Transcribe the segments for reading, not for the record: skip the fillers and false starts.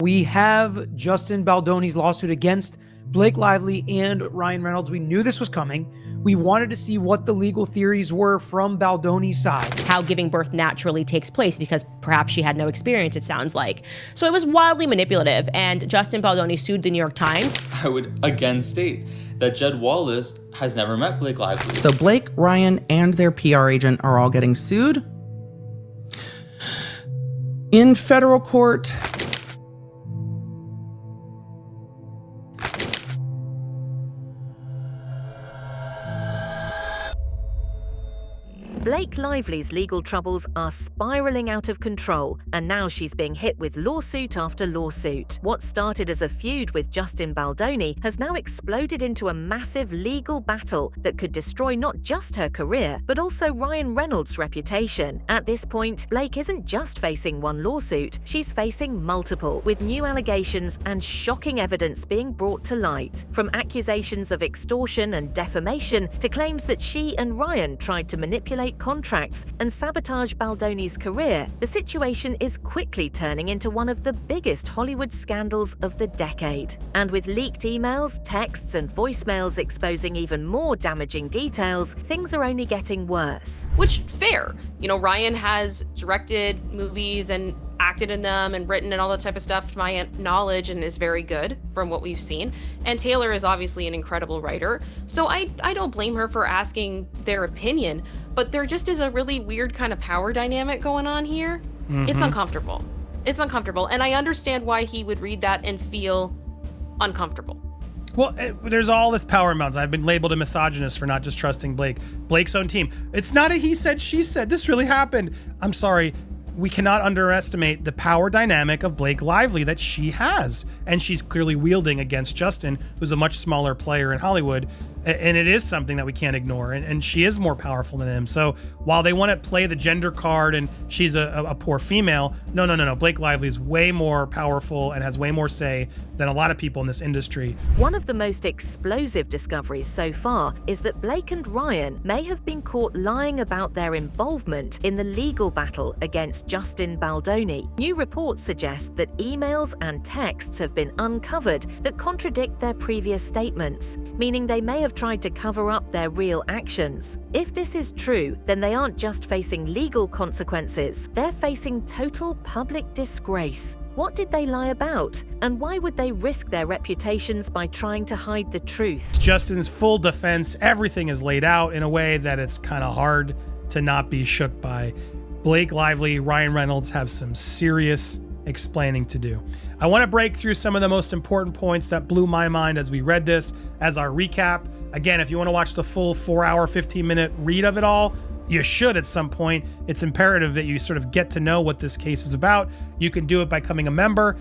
We have Justin Baldoni's lawsuit against Blake Lively and Ryan Reynolds. We knew this was coming. We wanted to see what the legal theories were from Baldoni's side. How giving birth naturally takes place, because perhaps she had no experience, it sounds like. So it was wildly manipulative, and Justin Baldoni sued the New York Times. I would again state that Jed Wallace has never met Blake Lively. So Blake, Ryan, and their PR agent are all getting sued in federal court. Blake Lively's legal troubles are spiraling out of control, and now she's being hit with lawsuit after lawsuit. What started as a feud with Justin Baldoni has now exploded into a massive legal battle that could destroy not just her career, but also Ryan Reynolds' reputation. At this point, Blake isn't just facing one lawsuit, she's facing multiple, with new allegations and shocking evidence being brought to light. From accusations of extortion and defamation to claims that she and Ryan tried to manipulate contracts and sabotage Baldoni's career, the situation is quickly turning into one of the biggest Hollywood scandals of the decade. And with leaked emails, texts, and voicemails exposing even more damaging details, things are only getting worse. Which, fair. You know, Ryan has directed movies and acted in them and written and all that type of stuff, to my knowledge, and is very good from what we've seen. And Taylor is obviously an incredible writer, so I don't blame her for asking their opinion, but there just is a really weird kind of power dynamic going on here. It's uncomfortable. It's uncomfortable, and I understand why he would read that and feel uncomfortable. Well, there's all this power imbalance. I've been labeled a misogynist for not just trusting Blake's own team. It's not a he said, she said. This really happened. I'm sorry. We cannot underestimate the power dynamic of Blake Lively that she has. And she's clearly wielding against Justin, who's a much smaller player in Hollywood. And it is something that we can't ignore. And she is more powerful than him. So while they want to play the gender card and she's a poor female, no. Blake Lively is way more powerful and has way more say than a lot of people in this industry. One of the most explosive discoveries so far is that Blake and Ryan may have been caught lying about their involvement in the legal battle against Justin Baldoni. New reports suggest that emails and texts have been uncovered that contradict their previous statements, meaning they may have tried to cover up their real actions. If this is true, then they aren't just facing legal consequences, they're facing total public disgrace. What did they lie about? And why would they risk their reputations by trying to hide the truth? Justin's full defense, everything is laid out in a way that it's kind of hard to not be shook by. Blake Lively, Ryan Reynolds have some serious explaining to do. I want to break through some of the most important points that blew my mind as we read this as our recap. Again, if you want to watch the full 4-hour, 15-minute read of it all, you should at some point. It's imperative that you sort of get to know what this case is about. You can do it by becoming a member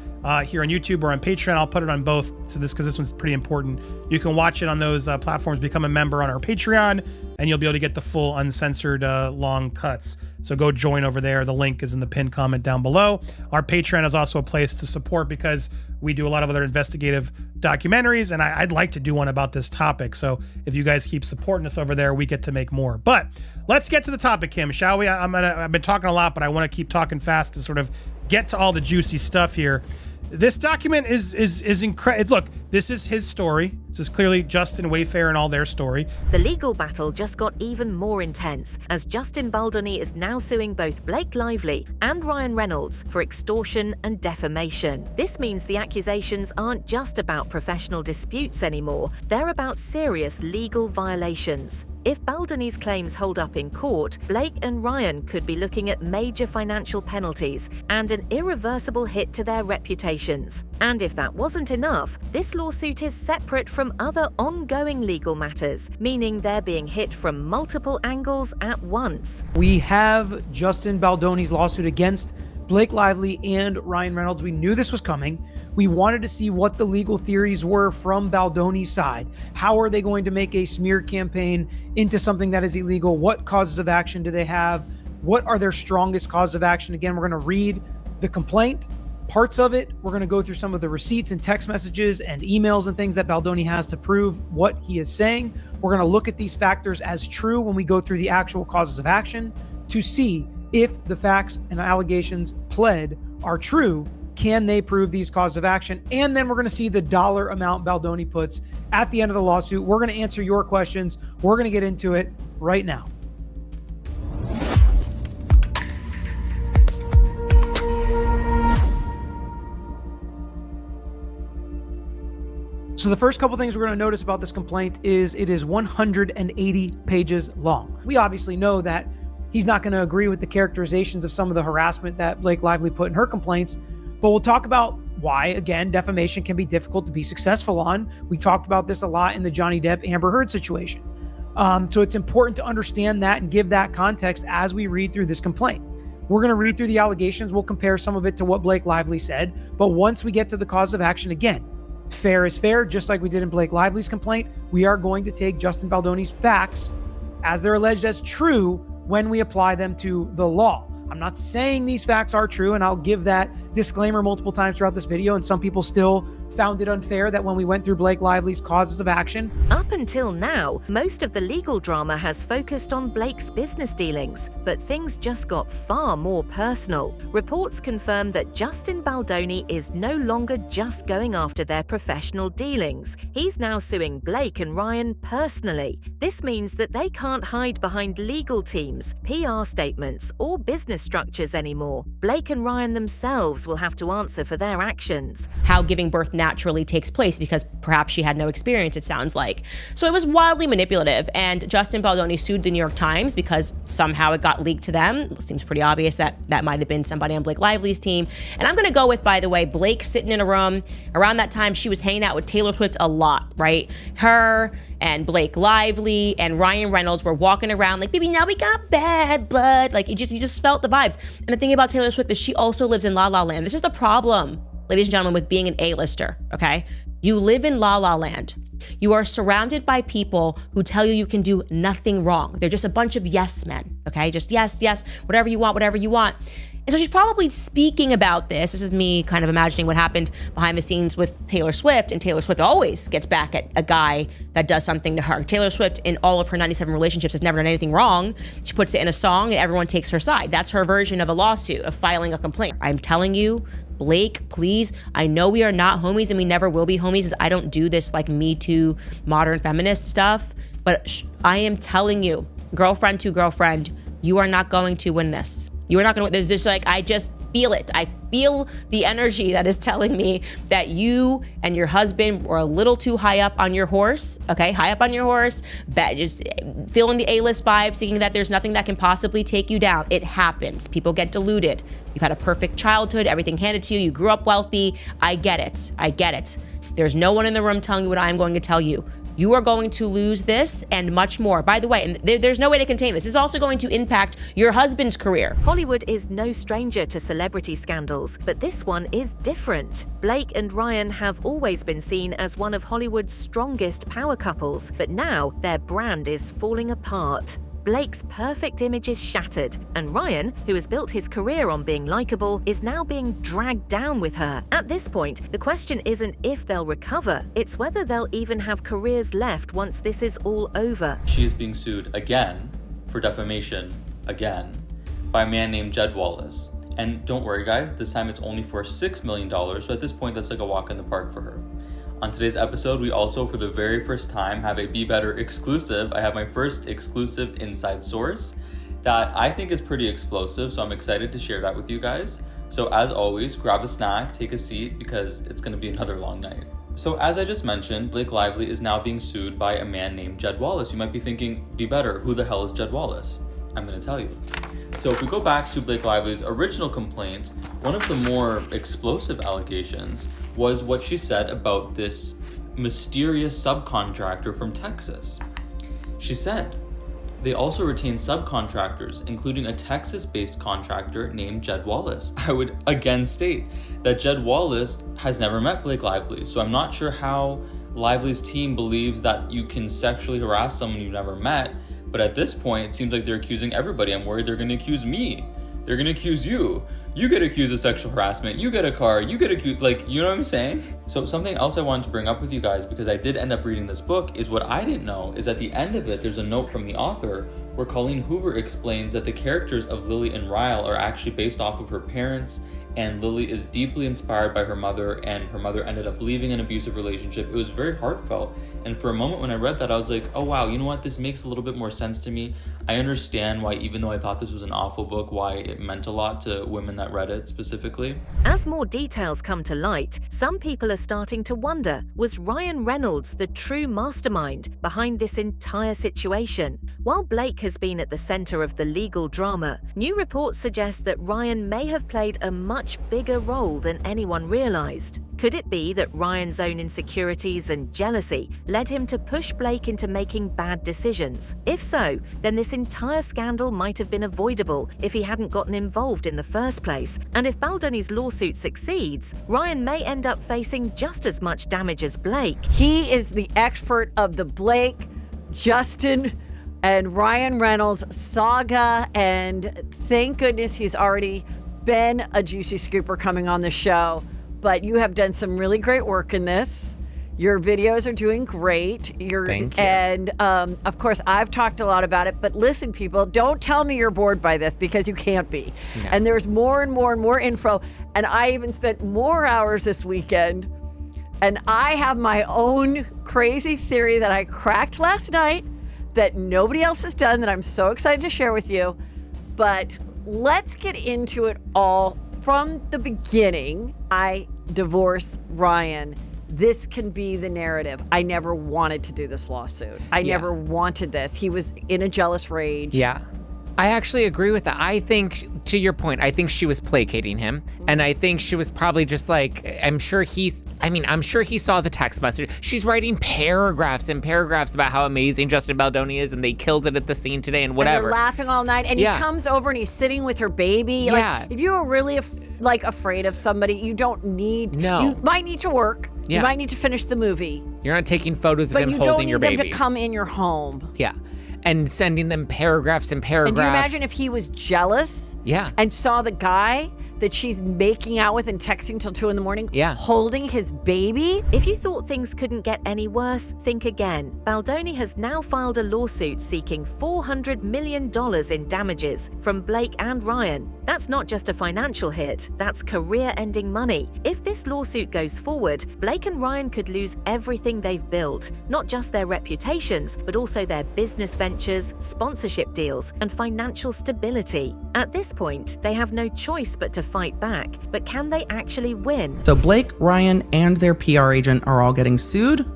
here on YouTube or on Patreon. I'll put it on both because this one's pretty important. You can watch it on those platforms, become a member on our Patreon, and you'll be able to get the full uncensored long cuts. So go join over there. The link is in the pinned comment down below. Our Patreon is also a place to support because we do a lot of other investigative documentaries, and I'd like to do one about this topic. So if you guys keep supporting us over there, we get to make more. But let's get to the topic, Kim, shall we? I've been talking a lot, but I want to keep talking fast to sort of get to all the juicy stuff here. This document is incredible. Look, this is his story. This is clearly Justin, Wayfair, and all their story. The legal battle just got even more intense as Justin Baldoni is now suing both Blake Lively and Ryan Reynolds for extortion and defamation. This means the accusations aren't just about professional disputes anymore. They're about serious legal violations. If Baldoni's claims hold up in court, Blake and Ryan could be looking at major financial penalties and an irreversible hit to their reputations. And if that wasn't enough, this lawsuit is separate from other ongoing legal matters, meaning they're being hit from multiple angles at once. We have Justin Baldoni's lawsuit against Blake Lively and Ryan Reynolds. We knew this was coming. We wanted to see what the legal theories were from Baldoni's side. How are they going to make a smear campaign into something that is illegal? What causes of action do they have? What are their strongest causes of action? Again, we're going to read the complaint, parts of it. We're going to go through some of the receipts and text messages and emails and things that Baldoni has to prove what he is saying. We're going to look at these factors as true when we go through the actual causes of action to see if the facts and allegations pled are true. Can they prove these causes of action? And then we're going to see the dollar amount Baldoni puts at the end of the lawsuit. We're going to answer your questions. We're going to get into it right now. So the first couple things we're going to notice about this complaint is it is 180 pages long. We obviously know that he's not going to agree with the characterizations of some of the harassment that Blake Lively put in her complaints, but we'll talk about why, again, defamation can be difficult to be successful on. We talked about this a lot in the Johnny Depp Amber Heard situation. So it's important to understand that and give that context as we read through this complaint. We're going to read through the allegations. We'll compare some of it to what Blake Lively said. But once we get to the cause of action, again, fair is fair, just like we did in Blake Lively's complaint. We are going to take Justin Baldoni's facts as they're alleged as true when we apply them to the law. I'm not saying these facts are true, and I'll give that disclaimer multiple times throughout this video, and some people still found it unfair that when we went through Blake Lively's causes of action. Up until now, most of the legal drama has focused on Blake's business dealings, but things just got far more personal. Reports confirm that Justin Baldoni is no longer just going after their professional dealings. He's now suing Blake and Ryan personally. This means that they can't hide behind legal teams, PR statements, or business structures anymore. Blake and Ryan themselves will have to answer for their actions. How giving birth naturally takes place because perhaps she had no experience, it sounds like. So it was wildly manipulative, and Justin Baldoni sued the New York Times because somehow it got leaked to them. It seems pretty obvious that that might have been somebody on Blake Lively's team. And I'm gonna go with, by the way, Blake sitting in a room. Around that time, she was hanging out with Taylor Swift a lot, right? Her and Blake Lively and Ryan Reynolds were walking around like, baby, now we got bad blood. Like, you just felt the vibes. And the thing about Taylor Swift is she also lives in La La Land. This is the problem, ladies and gentlemen, with being an A-lister, okay? You live in La La Land. You are surrounded by people who tell you you can do nothing wrong. They're just a bunch of yes men, okay? Just yes, yes, whatever you want, whatever you want. And so she's probably speaking about this. This is me kind of imagining what happened behind the scenes with Taylor Swift, and Taylor Swift always gets back at a guy that does something to her. Taylor Swift, in all of her 97 relationships, has never done anything wrong. She puts it in a song and everyone takes her side. That's her version of a lawsuit, of filing a complaint. I'm telling you, Blake, please, I know we are not homies and we never will be homies, as I don't do this like Me Too modern feminist stuff, but I am telling you, girlfriend to girlfriend, you are not going to win this. You are not gonna win. There's just like, I just feel it. I feel the energy that is telling me that you and your husband were a little too high up on your horse, okay? High up on your horse, just feeling the A-list vibes, thinking that there's nothing that can possibly take you down. It happens. People get deluded. You've had a perfect childhood, everything handed to you, you grew up wealthy. I get it. I get it. There's no one in the room telling you what I'm going to tell you. You are going to lose this and much more. By the way, and there's no way to contain this. This is also going to impact your husband's career. Hollywood is no stranger to celebrity scandals, but this one is different. Blake and Ryan have always been seen as one of Hollywood's strongest power couples, but now their brand is falling apart. Blake's perfect image is shattered, and Ryan, who has built his career on being likable, is now being dragged down with her. At this point, the question isn't if they'll recover, it's whether they'll even have careers left once this is all over. She is being sued again for defamation, again, by a man named Jed Wallace. And don't worry guys, this time it's only for $6 million, so at this point that's like a walk in the park for her. On today's episode, we also, for the very first time, have a Be Better exclusive. I have my first exclusive inside source that I think is pretty explosive, so I'm excited to share that with you guys. So as always, grab a snack, take a seat, because it's gonna be another long night. So as I just mentioned, Blake Lively is now being sued by a man named Jed Wallace. You might be thinking, Be Better, who the hell is Jed Wallace? I'm gonna tell you. So if we go back to Blake Lively's original complaint, one of the more explosive allegations was what she said about this mysterious subcontractor from Texas. She said, they also retain subcontractors, including a Texas-based contractor named Jed Wallace. I would again state that Jed Wallace has never met Blake Lively, so I'm not sure how Lively's team believes that you can sexually harass someone you've never met. But at this point, it seems like they're accusing everybody. I'm worried they're gonna accuse me. They're gonna accuse you. You get accused of sexual harassment. You get a car. You get accused, like, you know what I'm saying? So something else I wanted to bring up with you guys, because I did end up reading this book, is what I didn't know is at the end of it, there's a note from the author where Colleen Hoover explains that the characters of Lily and Ryle are actually based off of her parents and Lily is deeply inspired by her mother, and her mother ended up leaving an abusive relationship. It was very heartfelt. And for a moment when I read that, I was like, oh wow, you know what? This makes a little bit more sense to me. I understand why, even though I thought this was an awful book, why it meant a lot to women that read it specifically. As more details come to light, some people are starting to wonder, was Ryan Reynolds the true mastermind behind this entire situation? While Blake has been at the center of the legal drama, new reports suggest that Ryan may have played a much bigger role than anyone realized. Could it be that Ryan's own insecurities and jealousy led him to push Blake into making bad decisions? If so, then this entire scandal might have been avoidable if he hadn't gotten involved in the first place. And if Baldoni's lawsuit succeeds, Ryan may end up facing just as much damage as Blake. He is the expert of the Blake, Justin, and Ryan Reynolds saga, and thank goodness he's already been a juicy scooper coming on the show. But you have done some really great work in this. Your videos are doing great. Thank you. And of course, I've talked a lot about it. But listen, people, don't tell me you're bored by this, because you can't be. No. And there's more and more and more info. And I even spent more hours this weekend. And I have my own crazy theory that I cracked last night that nobody else has done, that I'm so excited to share with you. But let's get into it all from the beginning. I divorce Ryan. This can be the narrative. I never wanted to do this lawsuit. I never wanted this. He was in a jealous rage. Yeah. I actually agree with that. I think, to your point, I think she was placating him. And I think she was probably just like, I'm sure he saw the text message. She's writing paragraphs and paragraphs about how amazing Justin Baldoni is, and they killed it at the scene today and whatever. And they're laughing all night. And he comes over and he's sitting with her baby. Yeah. Like, if you were really afraid of somebody, you don't need, No. you might need to work. Yeah. You might need to finish the movie. You're not taking photos of him But you holding your don't need baby. them to come in your home. Yeah. And sending them paragraphs and paragraphs. And do you imagine if he was jealous? Yeah. And saw the guy that she's making out with and texting till 2 a.m. Yeah. holding his baby? If you thought things couldn't get any worse, think again. Baldoni has now filed a lawsuit seeking $400 million in damages from Blake and Ryan. That's not just a financial hit, that's career-ending money. If this lawsuit goes forward, Blake and Ryan could lose everything they've built, not just their reputations, but also their business ventures, sponsorship deals, and financial stability. At this point, they have no choice but to fight back. But can they actually win? So Blake, Ryan, and their PR agent are all getting sued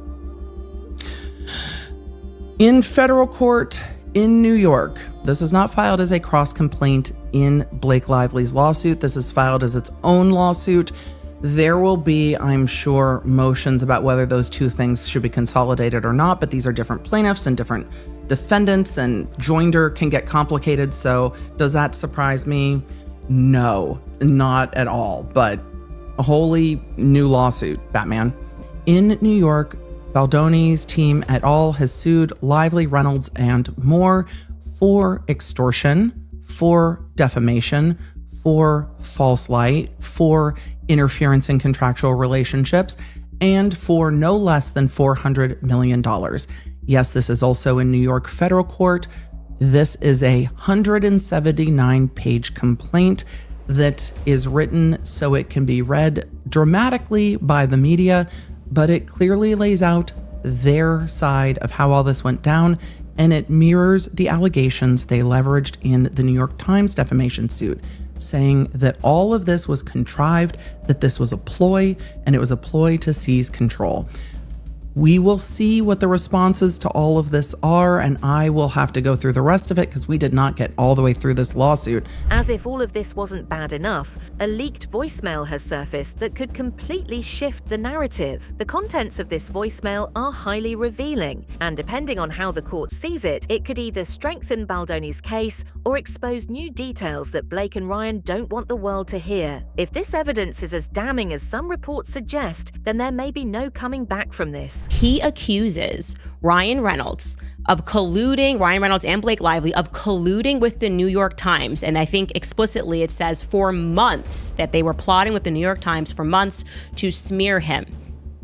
in federal court in New York. This is not filed as a cross complaint in Blake Lively's lawsuit. This is filed as its own lawsuit. There will be, I'm sure, motions about whether those two things should be consolidated or not, but these are different plaintiffs and different defendants, and joinder can get complicated. So does that surprise me? No, not at all. But a wholly new lawsuit, Batman. In New York, Baldoni's team et al. Has sued Lively, Reynolds, and more for extortion, for defamation, for false light, for interference in contractual relationships, and for no less than $400 million. Yes, this is also in New York federal court. This is a 179-page complaint that is written so it can be read dramatically by the media, but it clearly lays out their side of how all this went down, and it mirrors the allegations they leveraged in the New York Times defamation suit, saying that all of this was contrived, that this was a ploy, and it was a ploy to seize control. We will see what the responses to all of this are, and I will have to go through the rest of it because we did not get all the way through this lawsuit. As if all of this wasn't bad enough, a leaked voicemail has surfaced that could completely shift the narrative. The contents of this voicemail are highly revealing, and depending on how the court sees it, it could either strengthen Baldoni's case or expose new details that Blake and Ryan don't want the world to hear. If this evidence is as damning as some reports suggest, then there may be no coming back from this. He accuses Ryan Reynolds and Blake Lively of colluding with the New York Times. And I think explicitly it says for months, that they were plotting with the New York Times for months to smear him.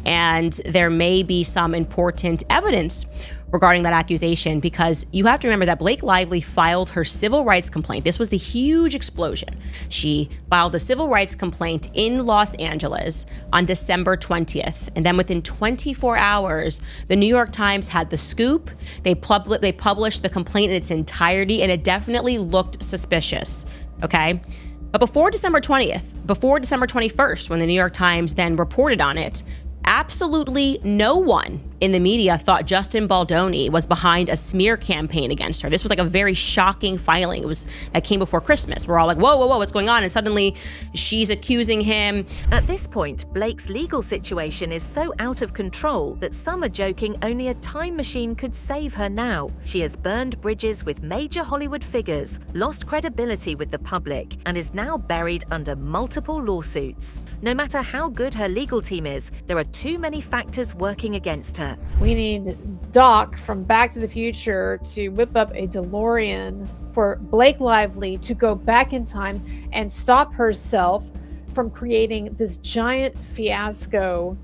And there may be some important evidence regarding that accusation, because you have to remember that Blake Lively filed her civil rights complaint. This was the huge explosion. She filed the civil rights complaint in Los Angeles on December 20th. And then within 24 hours, the New York Times had the scoop. They published the complaint in its entirety, and it definitely looked suspicious, okay? But before December 21st, when the New York Times then reported on it, absolutely no one in the media thought Justin Baldoni was behind a smear campaign against her. This was like a very shocking filing. That came before Christmas. We're all like, whoa, what's going on? And suddenly she's accusing him. At this point, Blake's legal situation is so out of control that some are joking only a time machine could save her now. She has burned bridges with major Hollywood figures, lost credibility with the public, and is now buried under multiple lawsuits. No matter how good her legal team is, there are too many factors working against her. We need Doc from Back to the Future to whip up a DeLorean for Blake Lively to go back in time and stop herself from creating this giant fiasco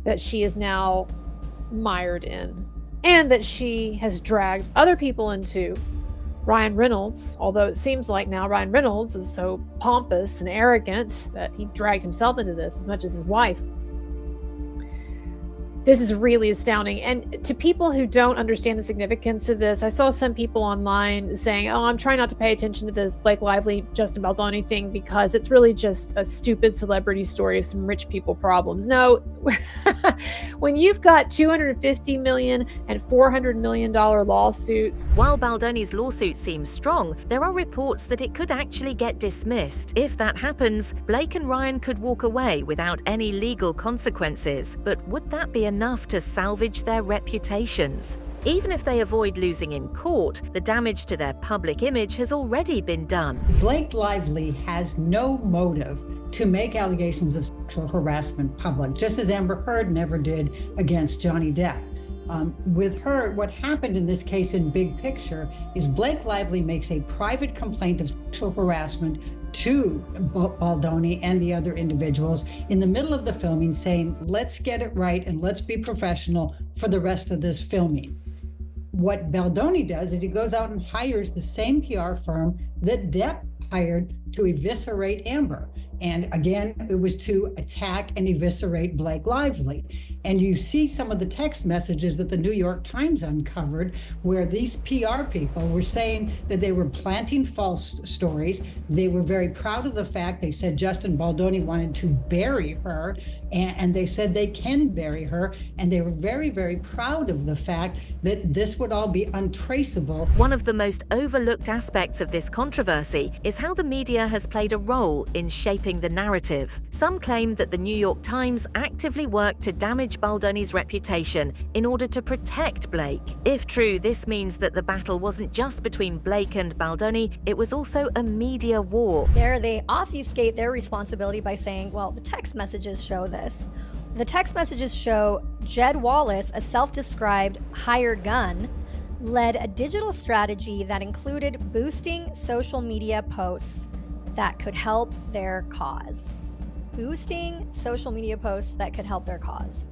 that she is now mired in, and that she has dragged other people into. Ryan Reynolds, although it seems like now Ryan Reynolds is so pompous and arrogant that he dragged himself into this as much as his wife. This is really astounding. And to people who don't understand the significance of this, I saw some people online saying, oh, I'm trying not to pay attention to this Blake Lively, Justin Baldoni thing because it's really just a stupid celebrity story of some rich people problems. No, when you've got $250 million and $400 million lawsuits. While Baldoni's lawsuit seems strong, there are reports that it could actually get dismissed. If that happens, Blake and Ryan could walk away without any legal consequences. But would that be enough to salvage their reputations? Even if they avoid losing in court, the damage to their public image has already been done. Blake Lively has no motive to make allegations of sexual harassment public, just as Amber Heard never did against Johnny Depp. With her, what happened in this case in big picture is Blake Lively makes a private complaint of sexual harassment to Baldoni and the other individuals in the middle of the filming, saying, let's get it right and let's be professional for the rest of this filming. What Baldoni does is he goes out and hires the same PR firm that Depp hired to eviscerate Amber. And again, it was to attack and eviscerate Blake Lively. And you see some of the text messages that the New York Times uncovered where these PR people were saying that they were planting false stories. They were very proud of the fact, they said Justin Baldoni wanted to bury her, and they said they can bury her. And they were very, very proud of the fact that this would all be untraceable. One of the most overlooked aspects of this controversy is how the media has played a role in shaping the narrative. Some claim that the New York Times actively worked to damage Baldoni's reputation in order to protect Blake. If true, this means that the battle wasn't just between Blake and Baldoni, it was also a media war. There, they obfuscate their responsibility by saying, well, the text messages show this. The text messages show Jed Wallace, a self-described hired gun, led a digital strategy that included boosting social media posts that could help their cause. Boosting social media posts that could help their cause.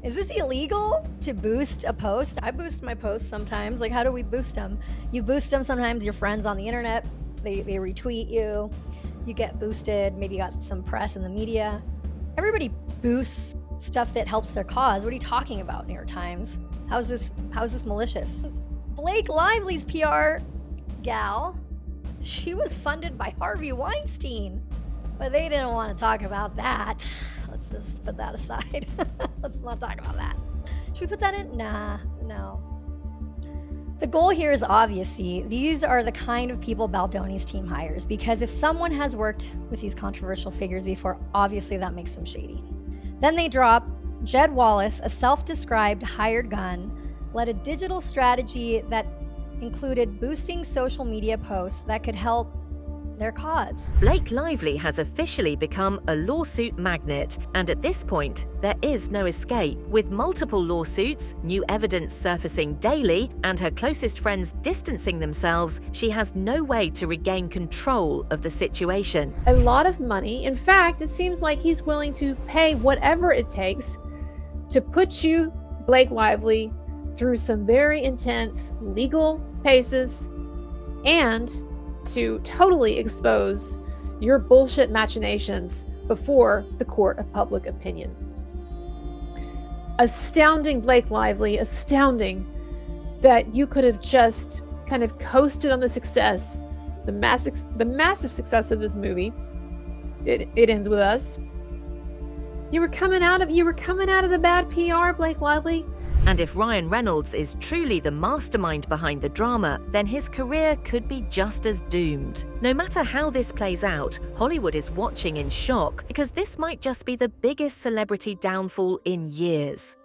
Is this illegal to boost a post? I boost my posts sometimes. Like, how do we boost them? You boost them sometimes, your friends on the internet, they retweet you, you get boosted, maybe you got some press in the media. Everybody boosts stuff that helps their cause. What are you talking about, New York Times? How's this malicious? Blake Lively's PR gal, she was funded by Harvey Weinstein, but they didn't want to talk about that. Let's just put that aside. Let's not talk about that. Should we put that in? Nah, no. The goal here is obviously, these are the kind of people Baldoni's team hires, because if someone has worked with these controversial figures before, obviously that makes them shady. Then they drop Jed Wallace, a self-described hired gun, led a digital strategy that included boosting social media posts that could help their cause. Blake Lively has officially become a lawsuit magnet, and at this point, there is no escape. With multiple lawsuits, new evidence surfacing daily, and her closest friends distancing themselves, she has no way to regain control of the situation. A lot of money. In fact, it seems like he's willing to pay whatever it takes to put you, Blake Lively, through some very intense legal paces and to totally expose your bullshit machinations before the court of public opinion. Astounding, Blake Lively, astounding that you could have just kind of coasted on the success, the massive success of this movie. It ends with us. You were coming out of the bad PR, Blake Lively. And if Ryan Reynolds is truly the mastermind behind the drama, then his career could be just as doomed. No matter how this plays out, Hollywood is watching in shock because this might just be the biggest celebrity downfall in years.